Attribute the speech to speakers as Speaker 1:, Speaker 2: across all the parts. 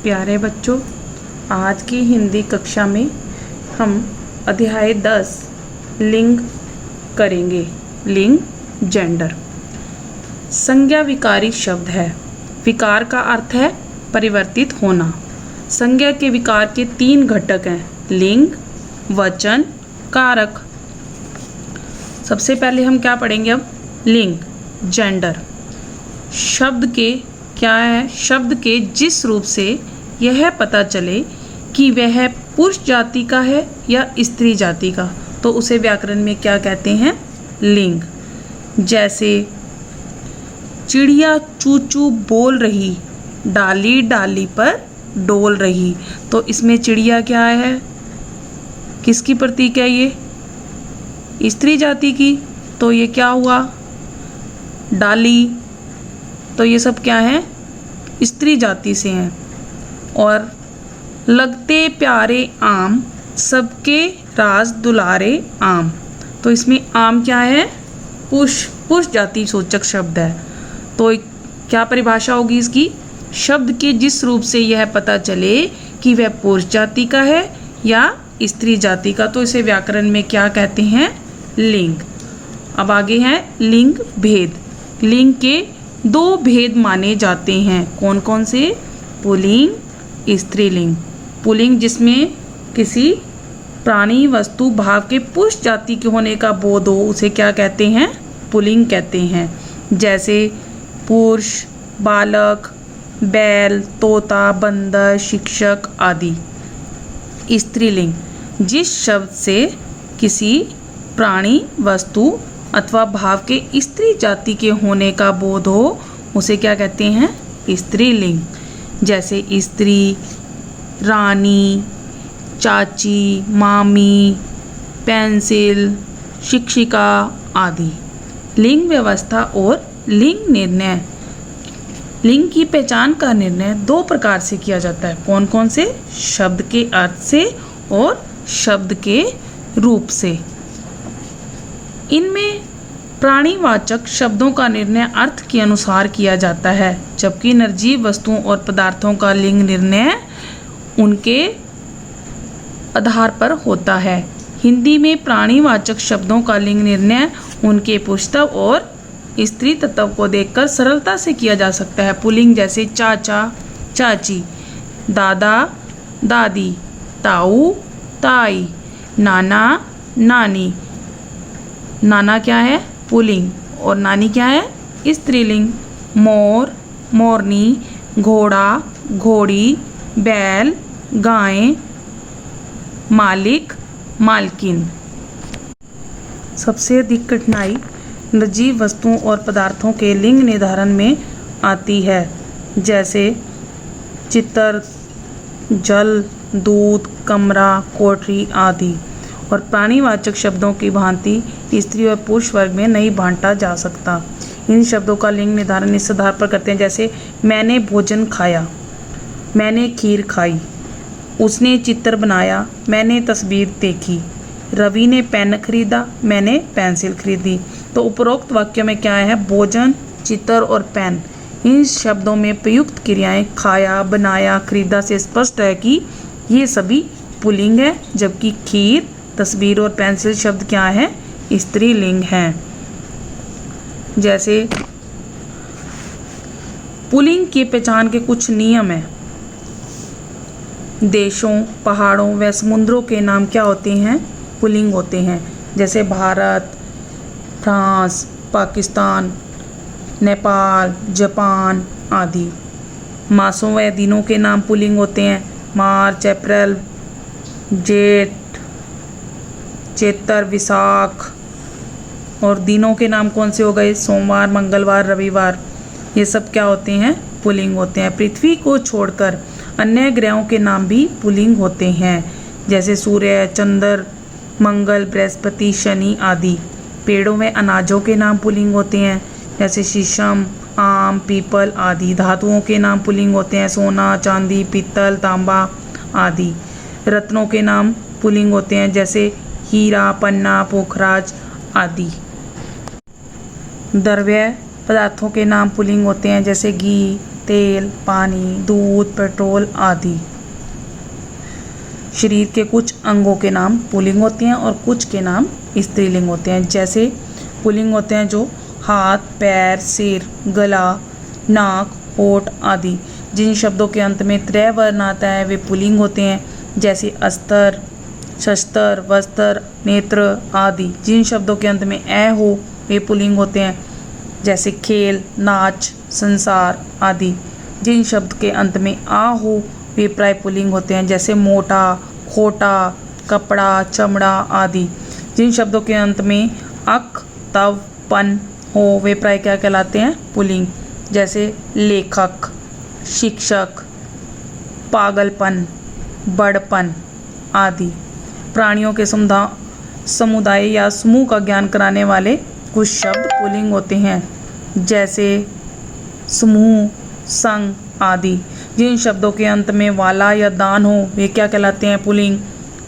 Speaker 1: प्यारे बच्चों, आज की हिंदी कक्षा में हम अध्याय 10 लिंग करेंगे। लिंग जेंडर संज्ञा विकारी शब्द है। विकार का अर्थ है परिवर्तित होना। संज्ञा के विकार के 3 घटक हैं, लिंग, वचन, कारक। सबसे पहले हम क्या पढ़ेंगे? अब लिंग जेंडर शब्द के क्या है? शब्द के जिस रूप से यह पता चले कि वह पुरुष जाति का है या स्त्री जाति का, तो उसे व्याकरण में क्या कहते हैं? लिंग। जैसे चिड़िया चू चू बोल रही, डाली डाली पर डोल रही, तो इसमें चिड़िया क्या है? किसकी प्रतीक है? ये स्त्री जाति की। तो ये क्या हुआ? डाली। तो ये सब क्या है? स्त्री जाति से हैं। और लगते प्यारे आम, सबके राज दुलारे आम, तो इसमें आम क्या है? पुरुष जाति सूचक शब्द है। तो क्या परिभाषा होगी इसकी? शब्द के जिस रूप से यह पता चले कि वह पुरुष जाति का है या स्त्री जाति का, तो इसे व्याकरण में क्या कहते हैं? लिंग। अब आगे है लिंग भेद। लिंग के 2 भेद माने जाते हैं। कौन कौन से? पुल्लिंग, स्त्रीलिंग। पुल्लिंग जिसमें किसी प्राणी वस्तु भाव के पुरुष जाति के होने का बोध हो, उसे क्या कहते हैं? पुल्लिंग कहते हैं। जैसे पुरुष, बालक, बैल, तोता, बंदर, शिक्षक आदि। स्त्रीलिंग जिस शब्द से किसी प्राणी वस्तु अथवा भाव के स्त्री जाति के होने का बोध हो, उसे क्या कहते हैं? स्त्रीलिंग। जैसे स्त्री, रानी, चाची, मामी, पेंसिल, शिक्षिका आदि। लिंग व्यवस्था और लिंग निर्णय। लिंग की पहचान का निर्णय 2 प्रकार से किया जाता है। कौन कौन से? शब्द के अर्थ से और शब्द के रूप से। इनमें प्राणीवाचक शब्दों का निर्णय अर्थ के अनुसार किया जाता है, जबकि निर्जीव वस्तुओं और पदार्थों का लिंग निर्णय उनके आधार पर होता है। हिंदी में प्राणीवाचक शब्दों का लिंग निर्णय उनके पुंस्तव और स्त्री तत्व को देखकर सरलता से किया जा सकता है। पुल्लिंग जैसे चाचा, चाची, दादा, दादी, ताऊ, ताई, नाना, नानी। नाना क्या है? पुल्लिंग। और नानी क्या है? स्त्रीलिंग। मोर, मोरनी, घोड़ा, घोड़ी, बैल, गाय, मालिक, मालकिन। सबसे अधिक कठिनाई निर्जीव वस्तुओं और पदार्थों के लिंग निर्धारण में आती है, जैसे चित्र, जल, दूध, कमरा, कोठरी आदि। और प्राणीवाचक शब्दों की भांति स्त्री और पुरुष वर्ग में नहीं बांटा जा सकता। इन शब्दों का लिंग निर्धारण इस आधार पर करते हैं, जैसे मैंने भोजन खाया, मैंने खीर खाई, उसने चित्र बनाया, मैंने तस्वीर देखी, रवि ने पेन खरीदा, मैंने पेंसिल खरीदी। तो उपरोक्त वाक्य में क्या है? भोजन, चित्र और पेन। इन शब्दों में प्रयुक्त क्रियाएं खाया, बनाया, खरीदा से स्पष्ट है कि ये सभी पुल्लिंग है, जबकि खीर, तस्वीर और पेंसिल शब्द क्या है? स्त्रीलिंग हैं। जैसे पुल्लिंग की पहचान के कुछ नियम हैं। देशों, पहाड़ों व समुद्रों के नाम क्या होते हैं? पुल्लिंग होते हैं। जैसे भारत, फ्रांस, पाकिस्तान, नेपाल, जापान आदि। मासों व दिनों के नाम पुल्लिंग होते हैं। मार्च, अप्रैल, जेठ, चैत्र, विशाख। और दिनों के नाम कौन से हो गए? सोमवार, मंगलवार, रविवार। ये सब क्या होते हैं? पुल्लिंग होते हैं। पृथ्वी को छोड़कर अन्य ग्रहों के नाम भी पुल्लिंग होते हैं, जैसे सूर्य, चंद्र, मंगल, बृहस्पति, शनि आदि। पेड़ों में अनाजों के नाम पुल्लिंग होते हैं, जैसे शीशम, आम, पीपल आदि। धातुओं के नाम पुल्लिंग होते हैं, सोना, चांदी, पीतल, तांबा आदि। रत्नों के नाम पुल्लिंग होते हैं, जैसे हीरा, पन्ना, पोखराज आदि। द्रव्य पदार्थों के नाम पुल्लिंग होते हैं, जैसे घी, तेल, पानी, दूध, पेट्रोल आदि। शरीर के कुछ अंगों के नाम पुल्लिंग होते हैं और कुछ के नाम स्त्रीलिंग होते हैं। जैसे पुल्लिंग होते हैं जो हाथ, पैर, सिर, गला, नाक, होठ आदि। जिन शब्दों के अंत में त्रय वर्ण आता है वे पुल्लिंग होते हैं, जैसे अस्त्र, शस्त्र, वस्त्र, नेत्र आदि। जिन शब्दों के अंत में ए हो वे पुल्लिंग होते हैं, जैसे खेल, नाच, संसार आदि। जिन शब्द के अंत में आ हो वे प्राय पुल्लिंग होते हैं, जैसे मोटा, खोटा, कपड़ा, चमड़ा आदि। जिन शब्दों के अंत में अक, तव, पन हो वे प्राय क्या कहलाते हैं? पुल्लिंग, जैसे लेखक, शिक्षक, पागलपन, बड़पन आदि। प्राणियों के समुदाय या समूह का ज्ञान कराने वाले कुछ शब्द पुल्लिंग होते हैं, जैसे समूह, संघ आदि। जिन शब्दों के अंत में वाला या दान हो वे क्या कहलाते हैं? पुल्लिंग,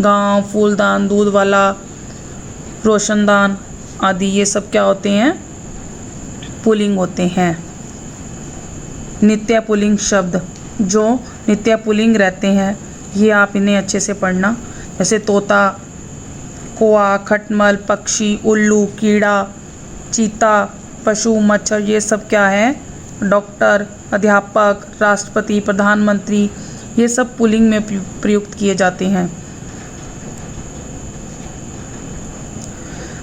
Speaker 1: गांव, फूलदान, दूध वाला, रोशनदान आदि। ये सब क्या होते हैं? पुल्लिंग होते हैं। नित्य पुल्लिंग शब्द जो नित्य पुल्लिंग रहते हैं ये आप इन्हें अच्छे से पढ़ना, जैसे तोता, कौआ, खटमल, पक्षी, उल्लू, कीड़ा, चीता, पशु, मच्छर। ये सब क्या है? डॉक्टर, अध्यापक, राष्ट्रपति, प्रधानमंत्री, ये सब पुल्लिंग में प्रयुक्त किए जाते हैं।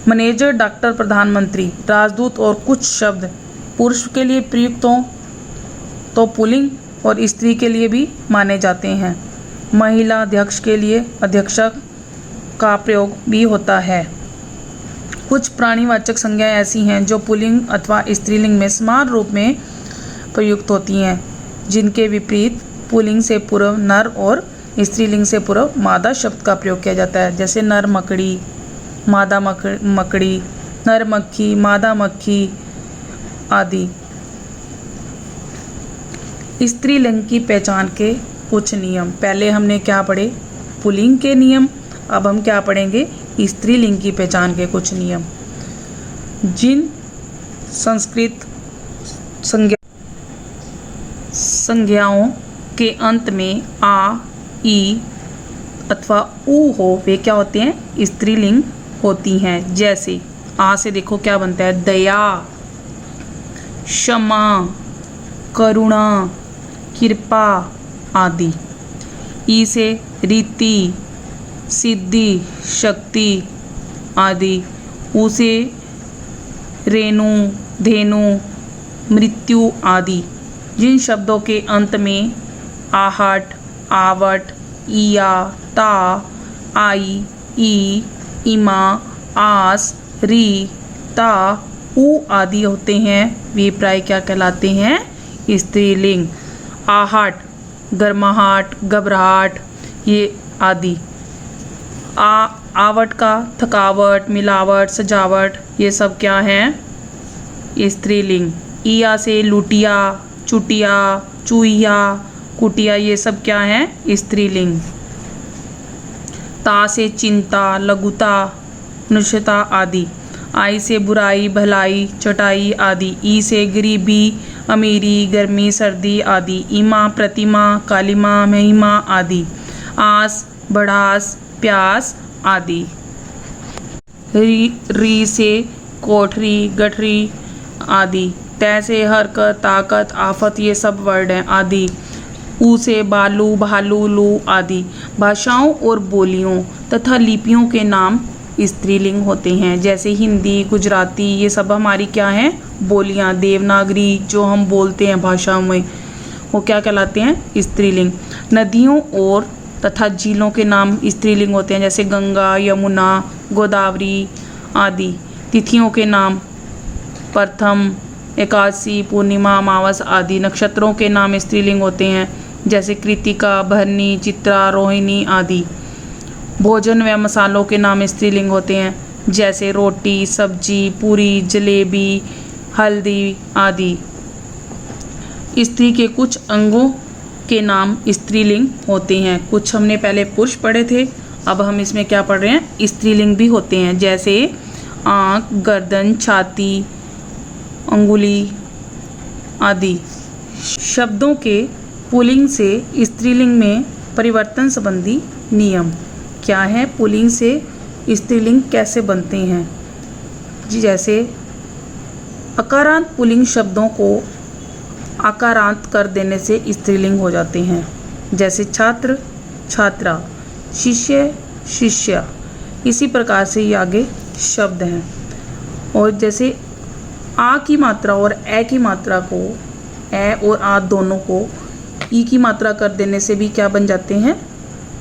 Speaker 1: मैनेजर, डॉक्टर, प्रधानमंत्री, राजदूत और कुछ शब्द पुरुष के लिए प्रयुक्त हों तो पुल्लिंग और स्त्री के लिए भी माने जाते हैं। महिला अध्यक्ष के लिए अध्यक्षक का प्रयोग भी होता है। कुछ प्राणीवाचक संज्ञाएं ऐसी हैं जो पुल्लिंग अथवा स्त्रीलिंग में समान रूप में प्रयुक्त होती हैं, जिनके विपरीत पुल्लिंग से पूर्व नर और स्त्रीलिंग से पूर्व मादा शब्द का प्रयोग किया जाता है, जैसे नर मकड़ी, मादा मकड़ी, नर मक्खी, मादा मक्खी आदि। स्त्रीलिंग की पहचान के कुछ नियम। पहले हमने क्या पढ़े? पुल्लिंग के नियम। अब हम क्या पढ़ेंगे? स्त्रीलिंग की पहचान के कुछ नियम। जिन संस्कृत संज्ञाओं के अंत में आ, ई अथवा उ हो वे क्या होते हैं? स्त्रीलिंग होती हैं। जैसे आ से देखो क्या बनता है? दया, क्षमा, करुणा, कृपा आदि। ई से रीति, सिद्धि, शक्ति आदि। उ से रेणु, धेनु, मृत्यु आदि। जिन शब्दों के अंत में आहट, आवट, इया, ता, आई, ई, इमा, आस, री, ता, उ आदि होते हैं वे प्राय क्या कहलाते हैं? स्त्रीलिंग। आहट, गर्माहट, घबराहट ये आदि। आवट का थकावट, मिलावट, सजावट ये सब क्या है? स्त्रीलिंग। इया से लुटिया, चुटिया, चूहिया, कुटिया ये सब क्या है? स्त्रीलिंग। ता से चिंता, लघुता, निष्ठता आदि। आई से बुराई, भलाई, चटाई आदि। ई से गरीबी, अमीरी, गर्मी, सर्दी आदि। इमा, प्रतिमा, कालिमा, महिमा आदि। आस, बढ़ास, प्यास आदि। री से कोठरी, गठरी आदि। तै से हरकत, ताकत, आफत ये सब वर्ड हैं आदि। ऊ से बालू, भालू, लू आदि। भाषाओं और बोलियों तथा लिपियों के नाम स्त्रीलिंग होते हैं, जैसे हिंदी, गुजराती ये सब हमारी क्या हैं? बोलियां। देवनागरी जो हम बोलते हैं भाषा में वो क्या कहलाते हैं? स्त्रीलिंग। नदियों और तथा झीलों के नाम स्त्रीलिंग होते हैं, जैसे गंगा, यमुना, गोदावरी आदि। तिथियों के नाम प्रथम, एकादशी, पूर्णिमा, अमावस आदि। नक्षत्रों के नाम स्त्रीलिंग होते हैं, जैसे कृतिका, भरणी, चित्रा, रोहिणी आदि। भोजन व मसालों के नाम स्त्रीलिंग होते हैं, जैसे रोटी, सब्जी, पूरी, जलेबी, हल्दी आदि। स्त्री के कुछ अंगों के नाम स्त्रीलिंग होते हैं। कुछ हमने पहले पुरुष पढ़े थे, अब हम इसमें क्या पढ़ रहे हैं? स्त्रीलिंग भी होते हैं, जैसे आँख, गर्दन, छाती, अंगुली आदि। शब्दों के पुल्लिंग से स्त्रीलिंग में परिवर्तन संबंधी नियम क्या है? पुल्लिंग से स्त्रीलिंग कैसे बनते हैं जी? जैसे अकारांत पुल्लिंग शब्दों को आकारांत कर देने से स्त्रीलिंग हो जाते हैं। जैसे छात्र, छात्रा, शिष्य, शिष्या। इसी प्रकार से ये आगे शब्द हैं। और जैसे आ की मात्रा और ए की मात्रा को, ए और आ दोनों को ई की मात्रा कर देने से भी क्या बन जाते हैं?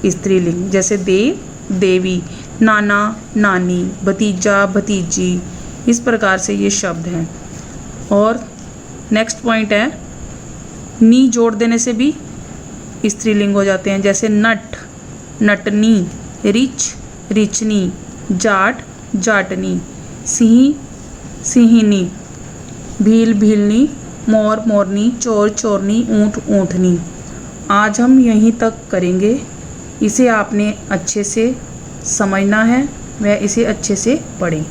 Speaker 1: स्त्रीलिंग। जैसे देव, देवी, नाना, नानी, भतीजा, भतीजी। इस प्रकार से ये शब्द हैं। और नेक्स्ट पॉइंट है, नी जोड़ देने से भी स्त्रीलिंग हो जाते हैं। जैसे नट, नटनी, रिच, रिचनी, जाट, जाटनी, सिंह, सिंहिनी, भील, भीलनी, मोर, मोरनी, चोर, चोरनी, ऊँट, ऊँटनी। आज हम यहीं तक करेंगे। इसे आपने अच्छे से समझना है व इसे अच्छे से पढ़ें।